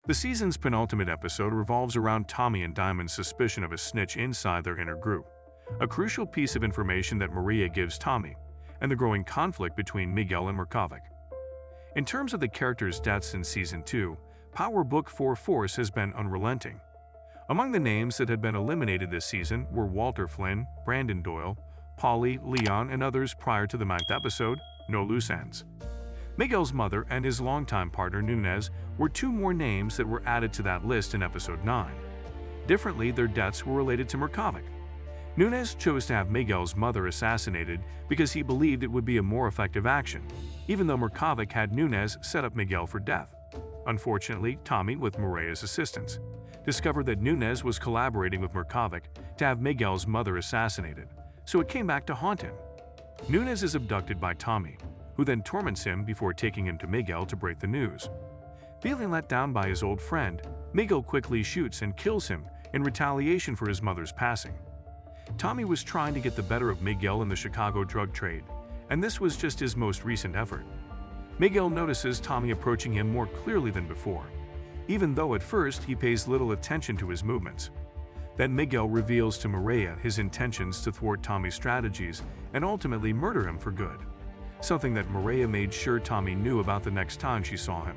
The season's penultimate episode revolves around Tommy and Diamond's suspicion of a snitch inside their inner group, a crucial piece of information that Maria gives Tommy, and the growing conflict between Miguel and Markovic. In terms of the characters' deaths in Season 2, Power Book 4 Force has been unrelenting. Among the names that had been eliminated this season were Walter Flynn, Brandon Doyle, Polly, Leon, and others prior to the 9th episode, No Loose Ends. Miguel's mother and his longtime partner Nunez were two more names that were added to that list in Episode 9. Differently, their deaths were related to Markovic. Nunez chose to have Miguel's mother assassinated because he believed it would be a more effective action, even though Markovic had Nunez set up Miguel for death. Unfortunately, Tommy, with Maria's assistance, discovered that Nunez was collaborating with Markovic to have Miguel's mother assassinated, so it came back to haunt him. Nunez is abducted by Tommy, who then torments him before taking him to Miguel to break the news. Feeling let down by his old friend, Miguel quickly shoots and kills him in retaliation for his mother's passing. Tommy was trying to get the better of Miguel in the Chicago drug trade, and this was just his most recent effort. Miguel notices Tommy approaching him more clearly than before, even though at first he pays little attention to his movements. Then Miguel reveals to Maria his intentions to thwart Tommy's strategies and ultimately murder him for good, something that Maria made sure Tommy knew about the next time she saw him.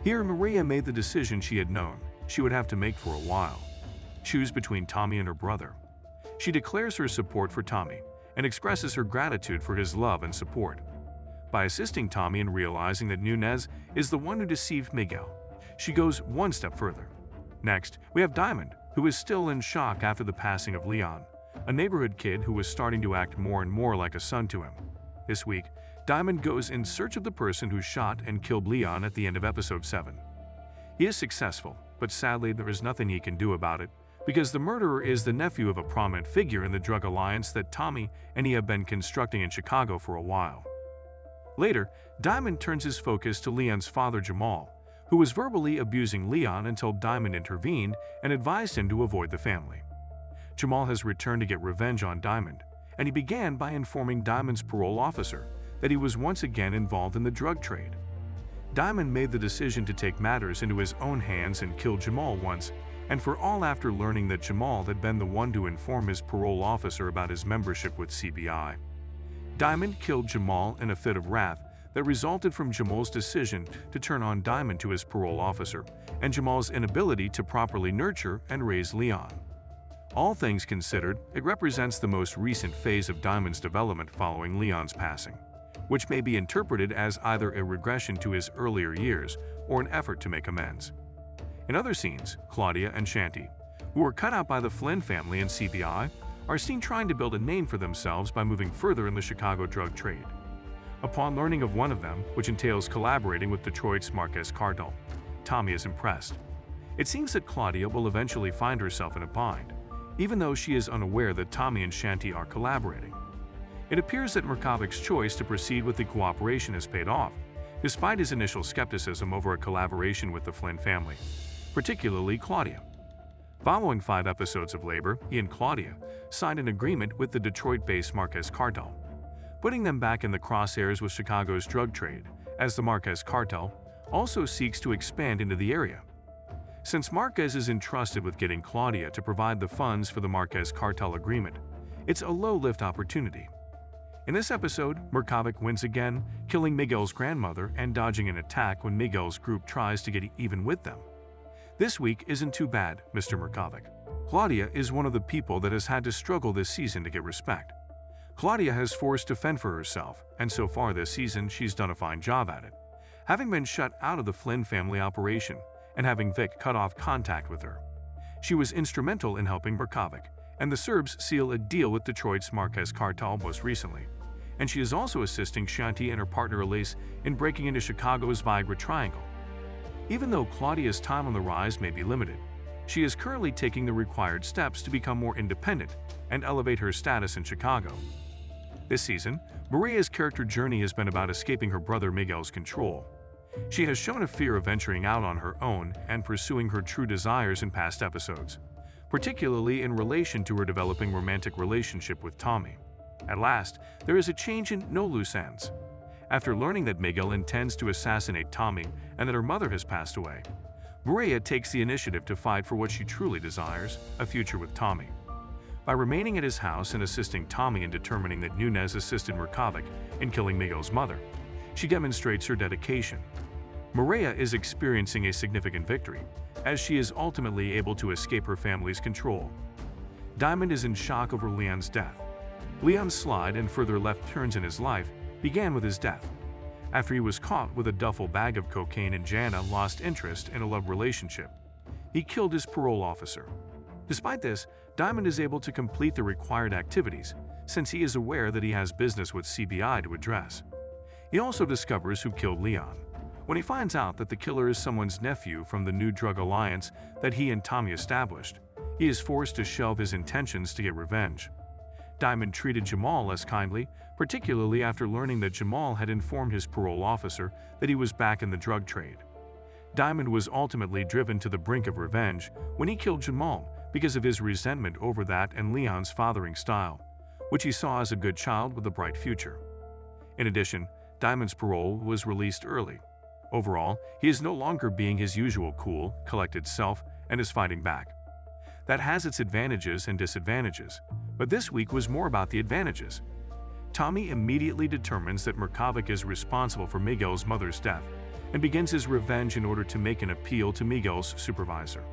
Here, Maria made the decision she had known she would have to make for a while: choose between Tommy and her brother. She declares her support for Tommy and expresses her gratitude for his love and support. By assisting Tommy in realizing that Nunez is the one who deceived Miguel, she goes one step further. Next, we have Diamond, who is still in shock after the passing of Leon, a neighborhood kid who was starting to act more and more like a son to him. This week, Diamond goes in search of the person who shot and killed Leon at the end of Episode 7. He is successful, but sadly there is nothing he can do about it, because the murderer is the nephew of a prominent figure in the drug alliance that Tommy and he have been constructing in Chicago for a while. Later, Diamond turns his focus to Leon's father Jamal, who was verbally abusing Leon until Diamond intervened and advised him to avoid the family. Jamal has returned to get revenge on Diamond, and he began by informing Diamond's parole officer that he was once again involved in the drug trade. Diamond made the decision to take matters into his own hands and kill Jamal once and for all after learning that Jamal had been the one to inform his parole officer about his membership with CBI. Diamond killed Jamal in a fit of wrath that resulted from Jamal's decision to turn on Diamond to his parole officer and Jamal's inability to properly nurture and raise Leon. All things considered, it represents the most recent phase of Diamond's development following Leon's passing, which may be interpreted as either a regression to his earlier years or an effort to make amends. In other scenes, Claudia and Shanti, who were cut out by the Flynn family and CBI, are seen trying to build a name for themselves by moving further in the Chicago drug trade. Upon learning of one of them, which entails collaborating with Detroit's Marquez cartel, Tommy is impressed. It seems that Claudia will eventually find herself in a bind, even though she is unaware that Tommy and Shanti are collaborating. It appears that Markovic's choice to proceed with the cooperation has paid off, despite his initial skepticism over a collaboration with the Flynn family, particularly Claudia. Following 5 episodes of labor, he and Claudia signed an agreement with the Detroit-based Marquez cartel, putting them back in the crosshairs with Chicago's drug trade, as the Marquez cartel also seeks to expand into the area. Since Marquez is entrusted with getting Claudia to provide the funds for the Marquez cartel agreement, it's a low-lift opportunity. In this episode, Markovic wins again, killing Miguel's grandmother and dodging an attack when Miguel's group tries to get even with them. This week isn't too bad, Mr. Markovic. Claudia is one of the people that has had to struggle this season to get respect. Claudia has forced to fend for herself, and so far this season she's done a fine job at it, having been shut out of the Flynn family operation and having Vic cut off contact with her. She was instrumental in helping Markovic and the Serbs seal a deal with Detroit's Marquez cartel most recently, and she is also assisting Shanti and her partner Elise in breaking into Chicago's Viagra Triangle. Even though Claudia's time on the rise may be limited, she is currently taking the required steps to become more independent and elevate her status in Chicago. This season, Maria's character journey has been about escaping her brother Miguel's control. She has shown a fear of venturing out on her own and pursuing her true desires in past episodes, particularly in relation to her developing romantic relationship with Tommy. At last, there is a change in No Loose Ends. After learning that Miguel intends to assassinate Tommy and that her mother has passed away, Maria takes the initiative to fight for what she truly desires, a future with Tommy. By remaining at his house and assisting Tommy in determining that Nunez assisted Mrkovic in killing Miguel's mother, she demonstrates her dedication. Maria is experiencing a significant victory, as she is ultimately able to escape her family's control. Diamond is in shock over Leon's death. Leon's slide and further left turns in his life began with his death. After he was caught with a duffel bag of cocaine and Jana lost interest in a love relationship, he killed his parole officer. Despite this, Diamond is able to complete the required activities since he is aware that he has business with CBI to address. He also discovers who killed Leon. When he finds out that the killer is someone's nephew from the new drug alliance that he and Tommy established, he is forced to shelve his intentions to get revenge. Diamond treated Jamal less kindly, particularly after learning that Jamal had informed his parole officer that he was back in the drug trade. Diamond was ultimately driven to the brink of revenge when he killed Jamal because of his resentment over that and Leon's fathering style, which he saw as a good child with a bright future. In addition, Diamond's parole was released early. Overall, he is no longer being his usual cool, collected self and is fighting back. That has its advantages and disadvantages, but this week was more about the advantages. Tommy immediately determines that Mrkovic is responsible for Miguel's mother's death and begins his revenge in order to make an appeal to Miguel's supervisor.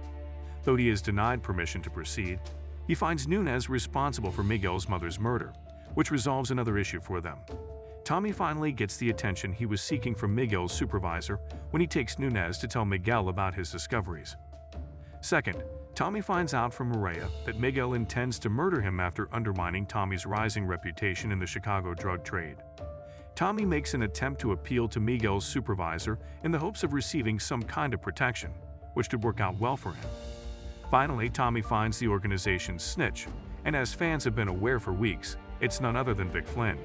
Though he is denied permission to proceed, he finds Nunez responsible for Miguel's mother's murder, which resolves another issue for them. Tommy finally gets the attention he was seeking from Miguel's supervisor when he takes Nunez to tell Miguel about his discoveries. Second, Tommy finds out from Maria that Miguel intends to murder him after undermining Tommy's rising reputation in the Chicago drug trade. Tommy makes an attempt to appeal to Miguel's supervisor in the hopes of receiving some kind of protection, which could work out well for him. Finally, Tommy finds the organization Snitch, and as fans have been aware for weeks, it's none other than Vic Flynn.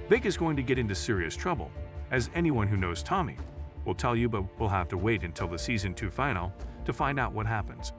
Vic is going to get into serious trouble, as anyone who knows Tommy will tell you, but we'll have to wait until the Season 2 final to find out what happens.